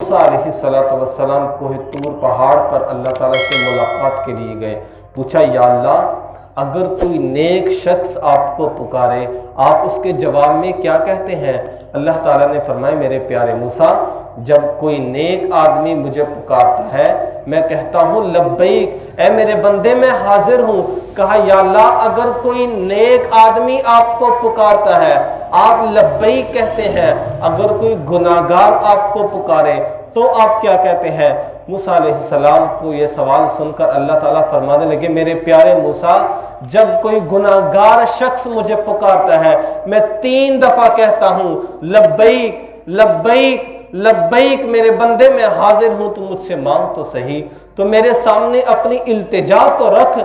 موسیٰ علیہ السلام کوہ طور پہاڑ پر اللہ تعالیٰ سے ملاقات کے لیے گئے. پوچھا یا اللہ اگر کوئی نیک شخص آپ کو پکارے آپ اس کے جواب میں کیا کہتے ہیں؟ اللہ تعالیٰ نے فرمایا میرے پیارے موسیٰ جب کوئی نیک آدمی مجھے پکارتا ہے میں کہتا ہوں لبیک اے میرے بندے میں حاضر ہوں. کہا یا اللہ اگر کوئی نیک آدمی آپ کو پکارتا ہے آپ لبیک کہتے ہیں, اگر کوئی گناہگار آپ کو پکارے تو آپ کیا کہتے ہیں؟ موسیٰ علیہ السلام کو یہ سوال سن کر اللہ تعالیٰ فرمانے لگے میرے پیارے موسیٰ جب کوئی گناہگار شخص مجھے پکارتا ہے میں 3 دفعہ کہتا ہوں لبیک لبیک لبیک میرے بندے میں حاضر ہوں, تو مجھ سے مانگ تو صحیح, تو میرے سامنے اپنی التجا تو رکھ.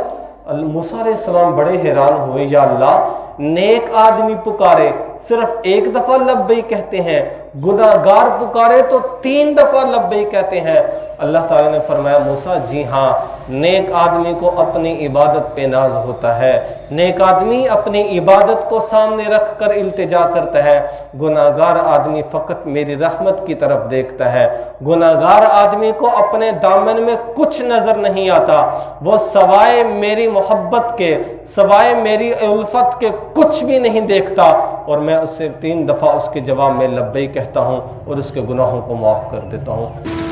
موسیٰ علیہ السلام بڑے حیران ہوئے یا اللہ نیک آدمی پکارے صرف 1 دفعہ لبیک کہتے ہیں, گناہگار پکارے تو 3 دفعہ لبیک کہتے ہیں. اللہ تعالیٰ نے فرمایا موسیٰ جی ہاں نیک آدمی کو اپنی عبادت پہ ناز ہوتا ہے, نیک آدمی اپنی عبادت کو سامنے رکھ کر التجا کرتا ہے, گناہگار آدمی فقط میری رحمت کی طرف دیکھتا ہے. گناہگار آدمی کو اپنے دامن میں کچھ نظر نہیں آتا, وہ سوائے میری محبت کے سوائے میری الفت کے کچھ بھی نہیں دیکھتا, اور میں اس سے 3 دفعہ اس کے جواب میں لبیک کہتا ہوں اور اس کے گناہوں کو معاف کر دیتا ہوں.